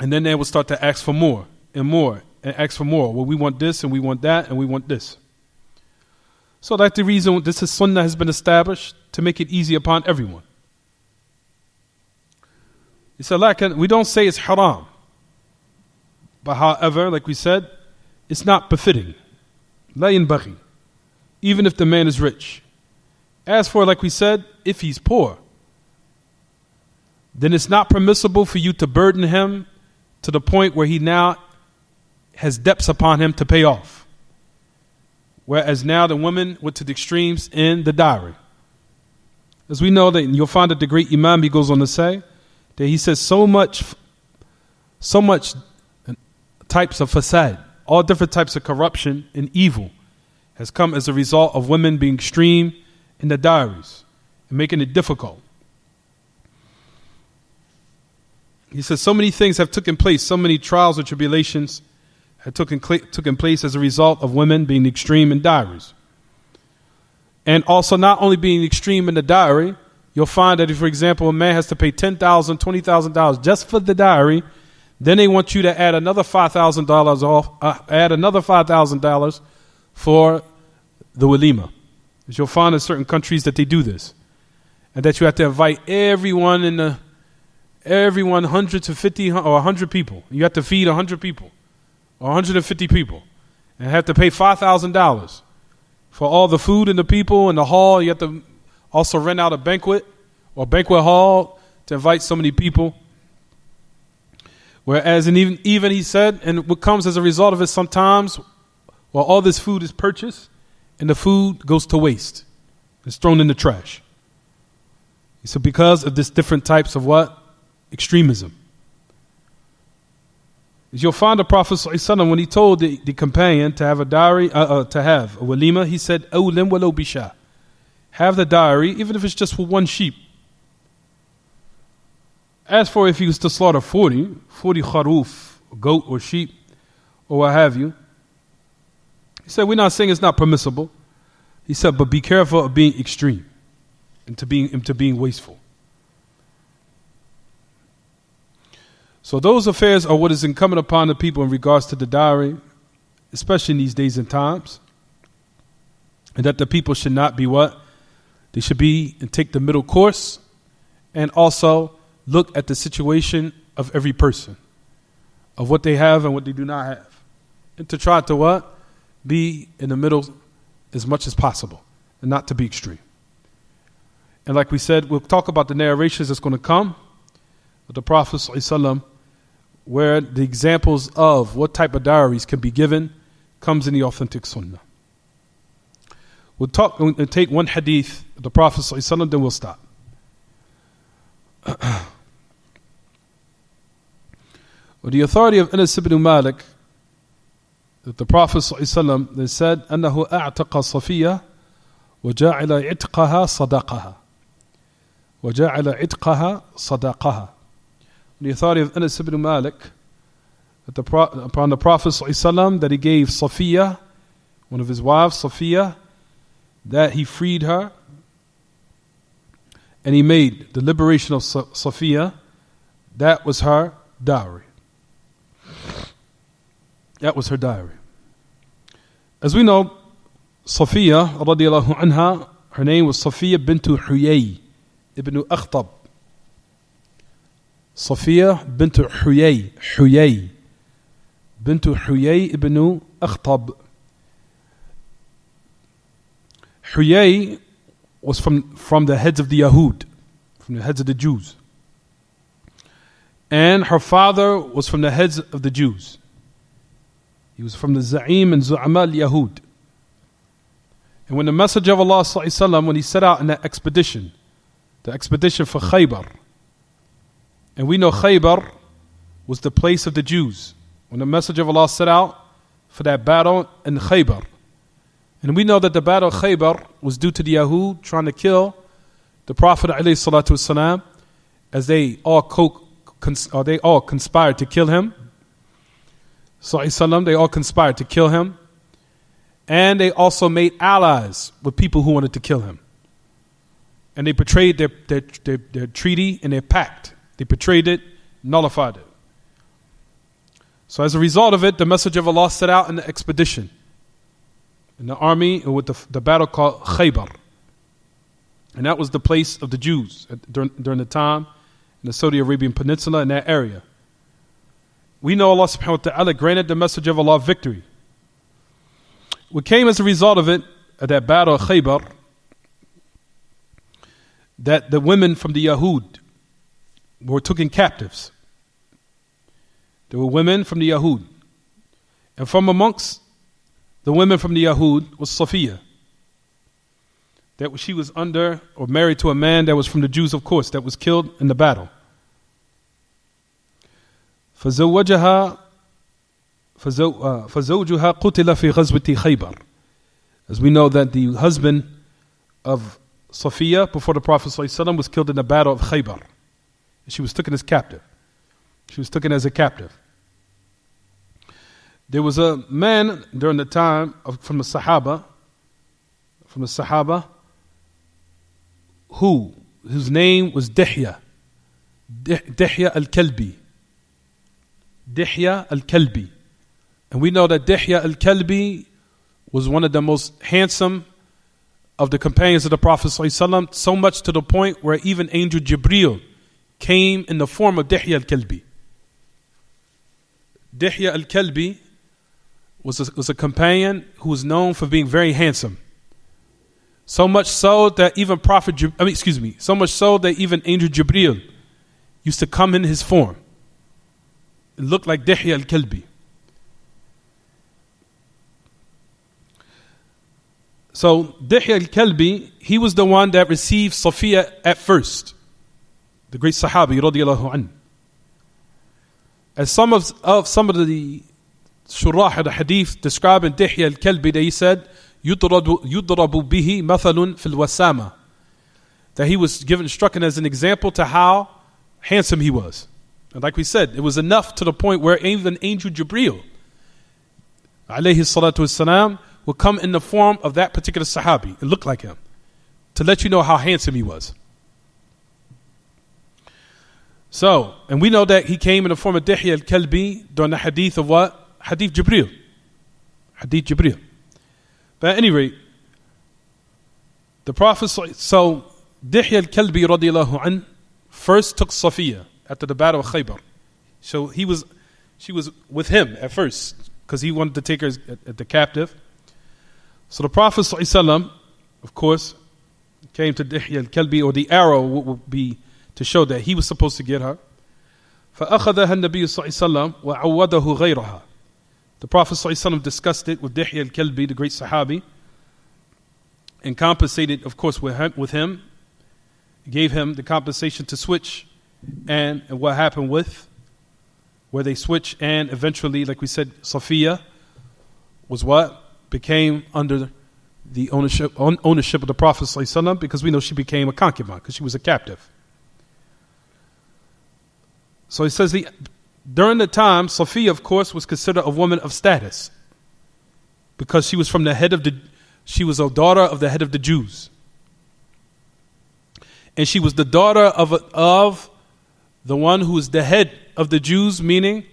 And then they will start to ask for more and more and ask for more. Well, we want this and we want that and we want this. So that's the reason this sunnah has been established, to make it easy upon everyone. He said, we don't say it's haram. But however, like we said, it's not befitting. La yanbaghi. Even if the man is rich. As for, like we said, if he's poor, then it's not permissible for you to burden him to the point where he now has debts upon him to pay off. whereas now the women went to the extremes in the dowry. As we know that you'll find that the great Imam, he goes on to say that he says so much types of fasad, all different types of corruption and evil has come as a result of women being extreme in the dowries and making it difficult. He says so many things have taken place, so many trials and tribulations have taken place as a result of women being extreme in dowries. And also not only being extreme in the dowry, you'll find that if, for example, a man has to pay $10,000, $20,000 just for the dowry, then they want you to add another $5,000 off, add another $5,000 for the walima. As you'll find in certain countries that they do this, and that you have to invite everyone 100 to 50 or 100 people. You have to feed 100 people or 150 people, and have to pay $5,000 for all the food and the people and the hall. You have to also rent out a banquet or banquet hall to invite so many people. Whereas, and even he said, and what comes as a result of it sometimes, well, all this food is purchased and the food goes to waste. It's thrown in the trash. He said because of this different types of what? Extremism. As you'll find the Prophet ﷺ, when he told the companion to have a dowry, to have a walima, he said, "Awlim walau bisha." Have the dowry, even if it's just for one sheep. As for if he was to slaughter 40 kharoof, goat or sheep, or what have you, he said, we're not saying it's not permissible. He said, but be careful of being extreme and to being wasteful. So those affairs are what is incumbent upon the people in regards to the dowry, especially in these days and times. And that the people should not be what? They should be and take the middle course, and also look at the situation of every person, of what they have and what they do not have. And to try to what? Be in the middle as much as possible, and not to be extreme. And like we said, we'll talk about the narrations that's going to come of the Prophet ﷺ, where the examples of what type of dowries can be given comes in the authentic sunnah. We'll take one hadith of the Prophet ﷺ, then we'll stop. With the authority of Anas ibn Malik, that the Prophet ﷺ, they said, أنه أعتق صفية وجعل عتقها صدقها وجعل عتقها صدقها. The authority of Anas ibn Malik, that upon the Prophet ﷺ, that he gave Safiya, one of his wives, Safiya, that he freed her, and he made the liberation of Safiya, that was her dowry. That was her dowry. As we know, Safiya radiallahu anha, her name was Safiya bintu Huyay ibn Akhtab. Safiya bintu Huyay bintu Huyay ibn Akhtab. Huyay was from the heads of the Yahud, from the heads of the Jews. And her father was from the heads of the Jews. He was from the Za'im and Zu'ama al-Yahud. And when the Messenger of Allah ﷺ, when he set out in that expedition, the expedition for Khaybar, and we know Khaybar was the place of the Jews. When the Messenger of Allah set out for that battle in Khaybar, and we know that the battle of Khaybar was due to the Yahud trying to kill the Prophet ﷺ, as they all conspired to kill him. They all conspired to kill him, and they also made allies with people who wanted to kill him. And they betrayed their treaty and their pact. They betrayed it, nullified it. So as a result of it, the Messenger of Allah set out in the expedition, in the army, with the battle called Khaybar. And that was the place of the Jews during the time in the Saudi Arabian Peninsula, in that area. We know Allah subhanahu wa ta'ala granted the Messenger of Allah victory. What came as a result of it, at that battle of Khaybar, that the women from the Yahud were taken captives. There were women from the Yahud. And from amongst the women from the Yahud was Safiya. That she was under or married to a man that was from the Jews, of course, that was killed in the battle. فزوجها فزوجها قتل في غزوة خيبر. As we know that the husband of Safiya before the Prophet ﷺ was killed in the battle of Khaybar. She was taken as captive. She was taken as a captive. There was a man during the time from the Sahaba, whose name was Dihya al-Kalbi. Dihya al-Kalbi. And we know that Dihya al-Kalbi was one of the most handsome of the companions of the Prophet ﷺ, so much to the point where even Angel Jibreel came in the form of Dihya al-Kalbi. Dihya al-Kalbi was a companion who was known for being very handsome. So much so that even so much so that even Angel Jibreel used to come in his form. It looked like Dihya al-Kalbi. So Dihya al-Kalbi, he was the one that received Safiya at first, the great Sahabi radiyallahu anhu. As some of the Shurah of the Hadith describing Dihya al-Kalbi, they said, يُضْرَبُ بِهِ مَثَلٌ فِي الْوَسَامَةِ, that he was struck as an example to how handsome he was. And like we said, it was enough to the point where even Angel Jibreel alayhi salatu wassalam would come in the form of that particular Sahabi. It looked like him, to let you know how handsome he was. So, and we know that he came in the form of Dihya al-Kalbi during the hadith of what? Hadith Jibreel. Hadith Jibreel. But at any rate, the Prophet, so Dihya al-Kalbi radiyallahu anhu first took Safiya after the battle of Khaybar. So she was with him at first because he wanted to take her as the captive. So the Prophet ﷺ, of course, came to Dihya al-Kalbi, or the arrow would be to show that he was supposed to get her. فَأَخَذَهَا النَّبِيُّ صَلَّى اللَّهُ عَلَيْهِ وَسَلَّمَ وَعَوَّدَهُ غَيْرَهَا. The Prophet ﷺ discussed it with Dihya al-Kalbi, the great Sahabi, and compensated, of course, with him, gave him the compensation to switch, and what happened where they switched, and eventually, like we said, Safiya was what? Became under the ownership of the Prophet ﷺ, because we know she became a concubine, because she was a captive. So he says, during the time, Safiya, of course, was considered a woman of status, because she was she was a daughter of the head of the Jews. And she was the daughter of the one who is the head of the Jews, meaning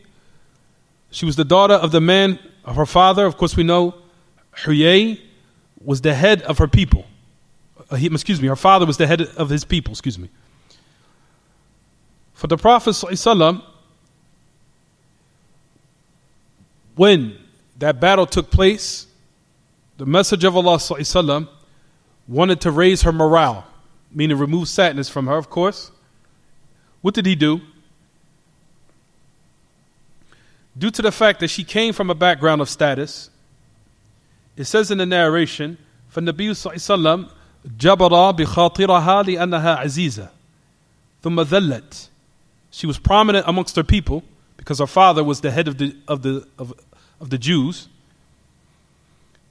she was the daughter of the man of her father. Of course, we know Huyay was the head of her people. Her father was the head of his people, For the Prophet ﷺ, when that battle took place, the Messenger of Allah ﷺ wanted to raise her morale, meaning remove sadness from her, of course. What did he do? Due to the fact that she came from a background of status, it says in the narration, فَالنَّبِيُّ صَلَّى اللَّهُ عَلَيْهِ وَسَلَّمَ جَبَرَ بِخَاطِرَهَا لِأَنَّهَا عَزِيزَةٌ ثُمَّ ذَلَّتْ. She was prominent amongst her people because her father was the head of the Jews.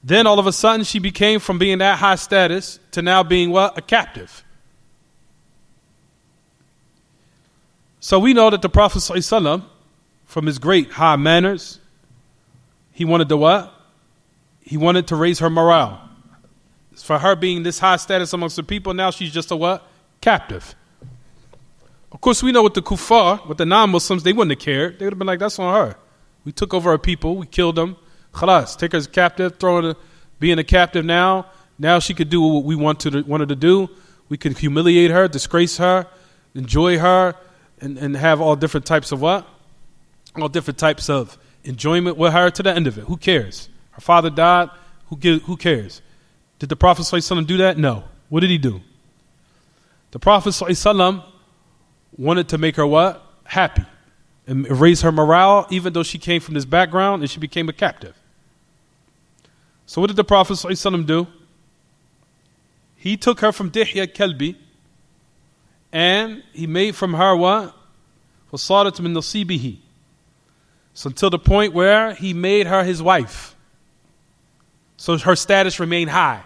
Then all of a sudden she became from being that high status to now being what? A captive. So we know that the Prophet ﷺ, from his great high manners, he wanted to what? He wanted to raise her morale. For her being this high status amongst the people, now she's just a what? Captive. Of course, we know with the kuffar, with the non-Muslims, they wouldn't have cared. They would have been like, that's on her. We took over her people, we killed them. Khalas, take her as a captive, throw her being a captive now. Now she could do what we want her to do. We could humiliate her, disgrace her, enjoy her, and have all different types of what? All different types of enjoyment with her to the end of it. Who cares? Her father died. Who cares? Did the Prophet ﷺ do that? No. What did he do? The Prophet ﷺ wanted to make her what? Happy. And raise her morale, even though she came from this background and she became a captive. So what did the Prophet ﷺ do? He took her from Dihya Kalbi and he made from her what? وَصَارَتْ مِن نَصِيبِهِ. So until the point where he made her his wife. So her status remained high.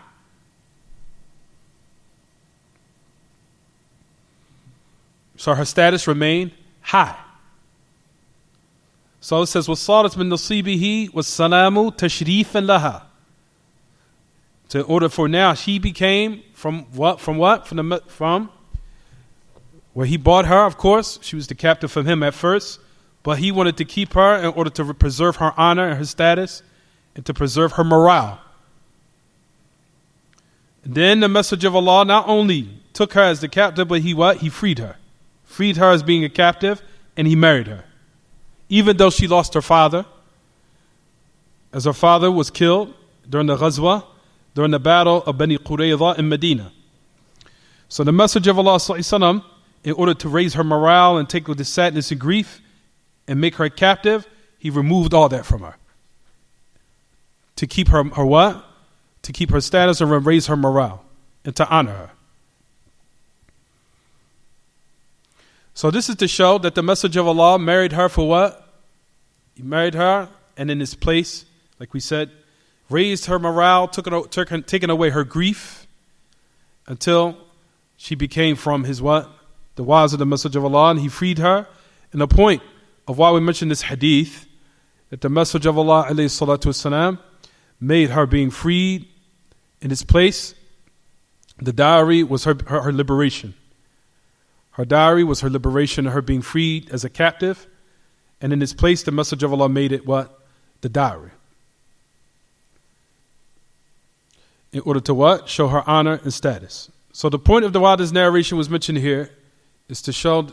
So her status remained high. So it says, وَصَارَتْ مِن نَصِيبِهِ وَالسَّلَامُ تَشْرِيفًا لَهَا. To order for now, she became from what? From where he bought her, of course. She was the captive from him at first. But he wanted to keep her in order to preserve her honor and her status and to preserve her morale. And then the Messenger of Allah not only took her as the captive, but he freed her. Freed her as being a captive, and he married her. Even though she lost her father, as her father was killed during the Ghazwa, during the battle of Bani Qurayza in Medina. So the Messenger of Allah ﷺ, in order to raise her morale and take with the sadness and grief and make her a captive, he removed all that from her. To keep her what? To keep her status and raise her morale and to honor her. So this is to show that the Messenger of Allah married her for what? He married her and in his place, like we said, raised her morale, taken away her grief until she became from his what? The wives of the Messenger of Allah, and he freed her. And the point of why we mentioned this hadith, that the Messenger of Allah alayhi salatu wasalam made her being freed in his place. The dowry was her liberation. Her dowry was her liberation, her being freed as a captive. And in his place, the Messenger of Allah made it what? The dowry. In order to what? Show her honor and status. So the point of the why this narration was mentioned here is to show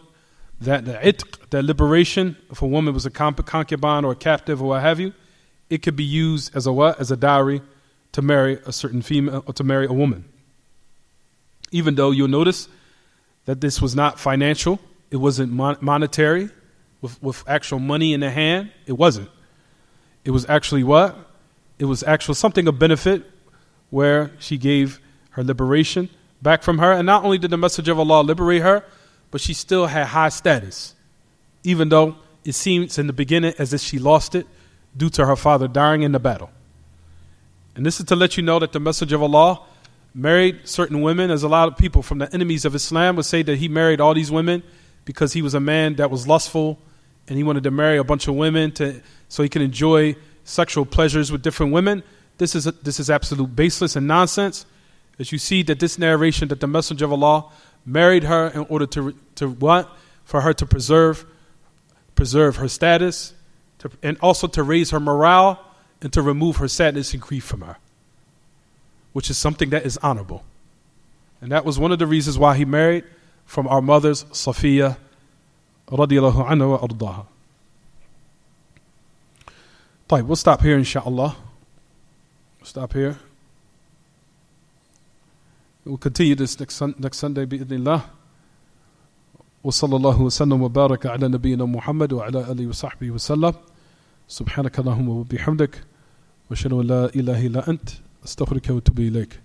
that the itq, that liberation, if a woman was a concubine or a captive or what have you, it could be used as a what? As a dowry to marry a certain female or to marry a woman. Even though you'll notice that this was not financial, it wasn't monetary, with actual money in the hand. It wasn't. It was actually what? It was actual something of benefit where she gave her liberation back from her. And not only did the Messenger of Allah liberate her, but she still had high status, even though it seems in the beginning as if she lost it due to her father dying in the battle. And this is to let you know that the Messenger of Allah married certain women, as a lot of people from the enemies of Islam would say that he married all these women because he was a man that was lustful and he wanted to marry a bunch of women so he could enjoy sexual pleasures with different women. This is absolute baseless and nonsense. As you see that this narration that the Messenger of Allah married her in order to what? For her to preserve her status, and also to raise her morale and to remove her sadness and grief from her, which is something that is honorable. And that was one of the reasons why he married from our mothers, Safiya radiyallahu anha wa ardaha. طيب, we'll stop here inshallah. Stop here. We'll continue this next Sunday bi'idhnillah. وصلى الله وسلم وبارك على نبينا محمد وعلى آله وصحبه وسلم. سبحانك اللهم وبحمدك وأشهد أن لا إله إلا أنت أستغفرك وأتوب إليك.